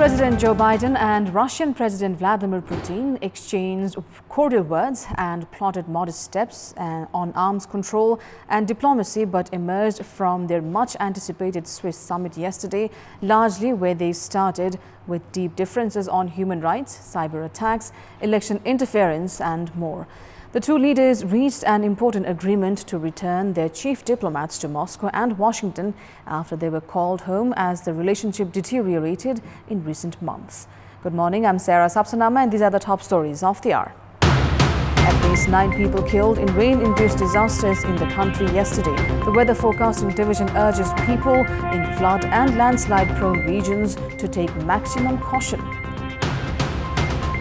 President Joe Biden and Russian President Vladimir Putin exchanged cordial words and plotted modest steps on arms control and diplomacy, but emerged from their much-anticipated Swiss summit yesterday, largely where they started, with deep differences on human rights, cyber attacks, election interference and more. The two leaders reached an important agreement to return their chief diplomats to Moscow and Washington after they were called home as the relationship deteriorated in recent months. Good morning, I'm Sarah Sapsanama and these are the top stories of the hour. At least 9 people killed in rain-induced disasters in the country yesterday. The Weather Forecasting Division urges people in flood and landslide-prone regions to take maximum caution.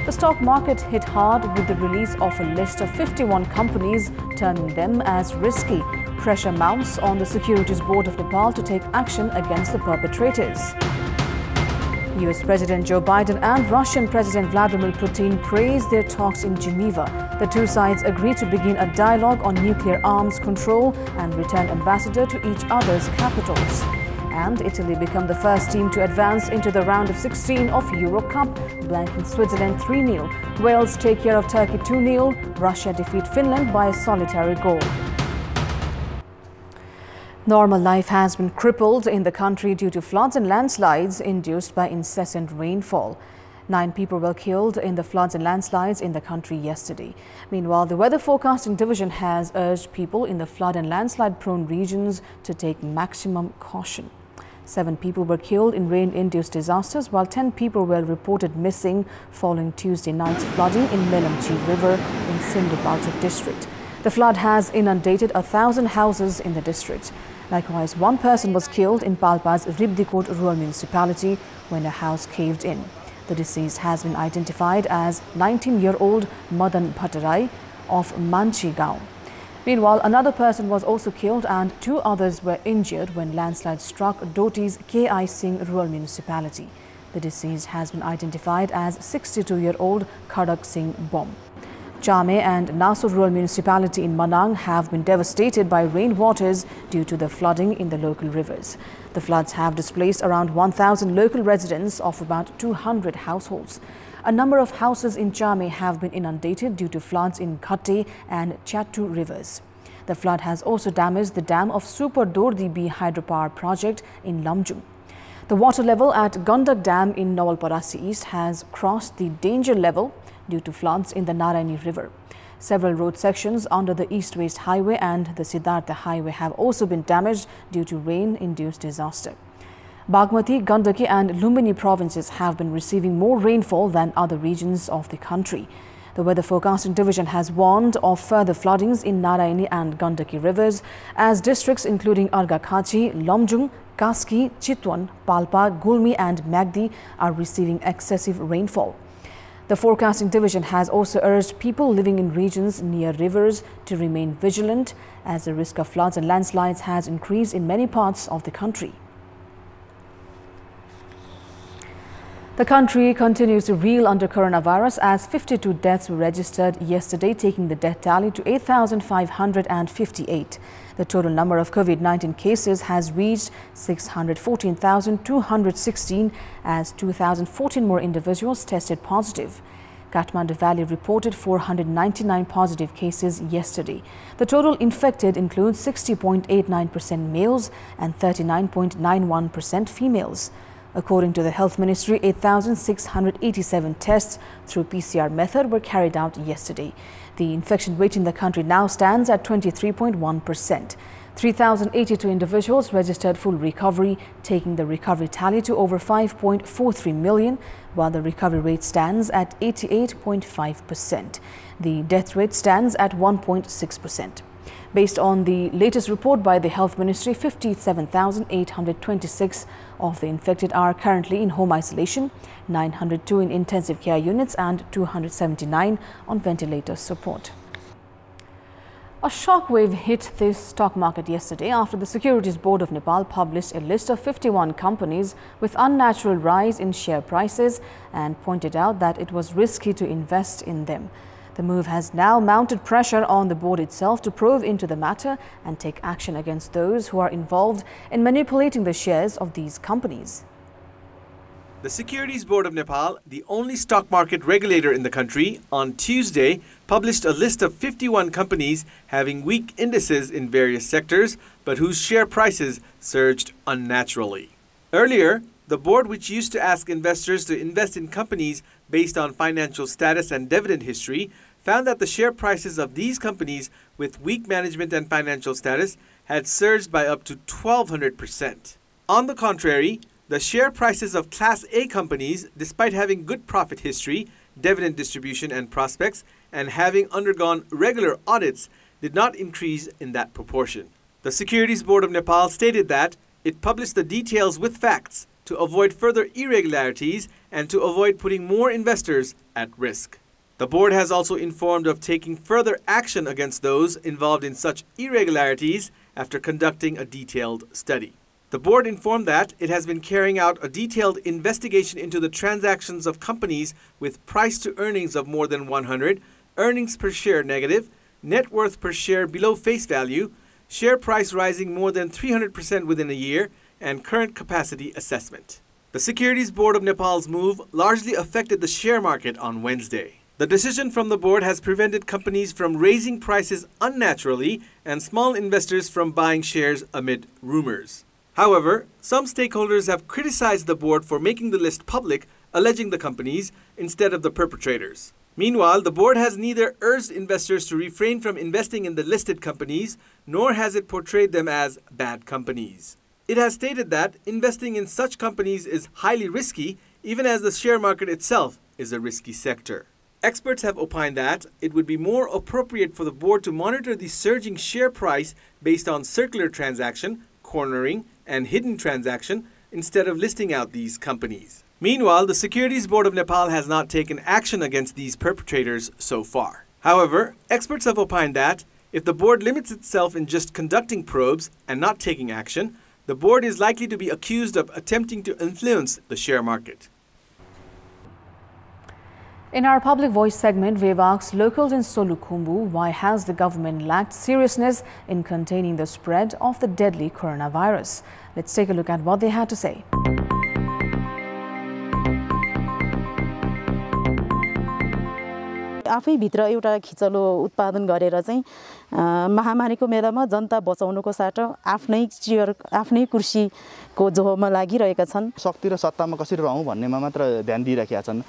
The stock market hit hard with the release of a list of 51 companies, terming them as risky. Pressure mounts on the Securities Board of Nepal to take action against the perpetrators. US President Joe Biden and Russian President Vladimir Putin praised their talks in Geneva. The two sides agreed to begin a dialogue on nuclear arms control and return ambassador to each other's capitals. And Italy become the first team to advance into the round of 16 of Euro Cup, blanking Switzerland 3-0. Wales take care of Turkey 2-0. Russia defeat Finland by a solitary goal. Normal life has been crippled in the country due to floods and landslides induced by incessant rainfall. 9 people were killed in the floods and landslides in the country yesterday. Meanwhile, the Weather Forecasting Division has urged people in the flood and landslide-prone regions to take maximum caution. 7 people were killed in rain-induced disasters, while 10 people were reported missing following Tuesday night's flooding in Melamchi River in Sindhu-Balchok district. The flood has inundated 1,000 houses in the district. Likewise, 1 person was killed in Palpa's Ribdikot rural municipality when a house caved in. The deceased has been identified as 19-year-old Madan Bhattarai of Manchigaon. Meanwhile, another person was also killed and 2 others were injured when landslide struck Doti's K.I. Singh rural municipality. The deceased has been identified as 62-year-old Khadak Singh Bom. Chame and Naso rural municipality in Manang have been devastated by rainwaters due to the flooding in the local rivers. The floods have displaced around 1,000 local residents of about 200 households. A number of houses in Chame have been inundated due to floods in Khate and Chattu rivers. The flood has also damaged the dam of Super Dordi B hydropower project in Lamjung. The water level at Gandak Dam in Nawalparasi East has crossed the danger level due to floods in the Narayani River. Several road sections under the East-West Highway and the Siddhartha Highway have also been damaged due to rain-induced disaster. Bagmati, Gandaki and Lumbini provinces have been receiving more rainfall than other regions of the country. The Weather Forecasting Division has warned of further floodings in Narayani and Gandaki rivers as districts including Arghakhachi, Lamjung, Kaski, Chitwan, Palpa, Gulmi and Magdi are receiving excessive rainfall. The Forecasting Division has also urged people living in regions near rivers to remain vigilant as the risk of floods and landslides has increased in many parts of the country. The country continues to reel under coronavirus as 52 deaths were registered yesterday, taking the death tally to 8,558. The total number of COVID-19 cases has reached 614,216 as 2,014 more individuals tested positive. Kathmandu Valley reported 499 positive cases yesterday. The total infected includes 60.89% males and 39.91% females. According to the Health Ministry, 8,687 tests through PCR method were carried out yesterday. The infection rate in the country now stands at 23.1%. 3,082 individuals registered full recovery, taking the recovery tally to over 5.43 million, while the recovery rate stands at 88.5%. The death rate stands at 1.6%. Based on the latest report by the Health Ministry, 57,826 of the infected are currently in home isolation, 902 in intensive care units and 279 on ventilator support. A shockwave hit the stock market yesterday after the Securities Board of Nepal published a list of 51 companies with unnatural rise in share prices and pointed out that it was risky to invest in them. The move has now mounted pressure on the board itself to probe into the matter and take action against those who are involved in manipulating the shares of these companies. The Securities Board of Nepal, the only stock market regulator in the country, on Tuesday published a list of 51 companies having weak indices in various sectors, but whose share prices surged unnaturally. Earlier, the board, which used to ask investors to invest in companies based on financial status and dividend history, found that the share prices of these companies with weak management and financial status had surged by up to 1,200%. On the contrary, the share prices of Class A companies, despite having good profit history, dividend distribution and prospects, and having undergone regular audits, did not increase in that proportion. The Securities Board of Nepal stated that it published the details with facts to avoid further irregularities and to avoid putting more investors at risk. The board has also informed of taking further action against those involved in such irregularities after conducting a detailed study. The board informed that it has been carrying out a detailed investigation into the transactions of companies with price to earnings of more than 100, earnings per share negative, net worth per share below face value, share price rising more than 300% within a year, and current capacity assessment. The Securities Board of Nepal's move largely affected the share market on Wednesday. The decision from the board has prevented companies from raising prices unnaturally and small investors from buying shares amid rumors. However, some stakeholders have criticized the board for making the list public, alleging the companies instead of the perpetrators. Meanwhile, the board has neither urged investors to refrain from investing in the listed companies, nor has it portrayed them as bad companies. It has stated that investing in such companies is highly risky, even as the share market itself is a risky sector. Experts have opined that it would be more appropriate for the board to monitor the surging share price based on circular transaction, cornering, and hidden transaction instead of listing out these companies. Meanwhile, the Securities Board of Nepal has not taken action against these perpetrators so far. However, experts have opined that if the board limits itself in just conducting probes and not taking action, the board is likely to be accused of attempting to influence the share market. In our Public Voice segment, we've asked locals in Solukhumbu why has the government lacked seriousness in containing the spread of the deadly coronavirus. Let's take a look at what they had to say. आफै भित्र एउटा खिचलो उत्पादन गरेर चाहिँ महामारीको बेलामा जनता बचाउनुको साटो आफ्नै कुर्सीको जोहमा लागिरहेका छन्। शक्ति र सत्तामा कसरी रहौं भन्नेमा मात्र ध्यान दिइराखेका छन्।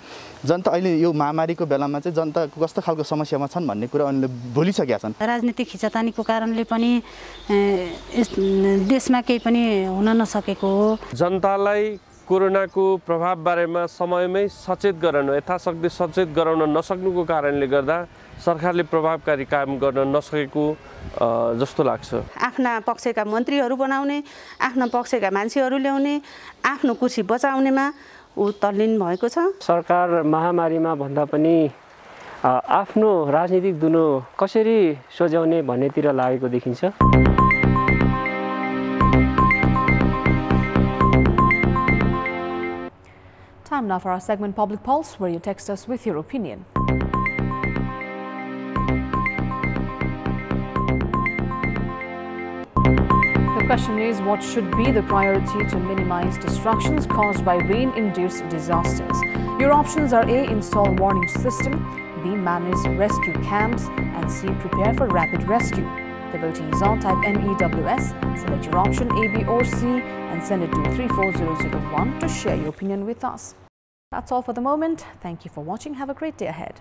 जनता अहिले यो महामारीको बेलामा चाहिँ जनता कस्तो खालको समस्यामा छन् भन्ने कुरा उनले भुलिसकेका छन्। राजनीतिक खिचतानीको कारणले पनि देशमा केही पनि हुन नसकेको हो। जनतालाई कोरोनाको प्रभाव बारेमा समयमै सचेत गराउन यथाशक्ति सचेत गराउन नसक्नुको कारणले गर्दा सरकारले प्रभावकारी काम गर्न नसकेको जस्तो लाग्छ। आफ्ना पक्षका मन्त्रीहरू बनाउने, आफ्ना पक्षका मान्छेहरू ल्याउने, आफ्नो कुर्सी बचाउनेमा उ तल्लीन भएको छ। सरकार महामारीमा भन्दा पनि आफ्नो राजनीतिक दुनो कसरी सजाउने भन्नेतिर लागेको देखिन्छ। Time now for our segment Public Pulse, where you text us with your opinion. The question is, what should be the priority to minimize destructions caused by rain-induced disasters? Your options are A. Install warning system, B. Manage rescue camps, and C. Prepare for rapid rescue. The voting is on. Type NEWS, select your option A, B or C and send it to 34001 to share your opinion with us. That's all for the moment. Thank you for watching. Have a great day ahead.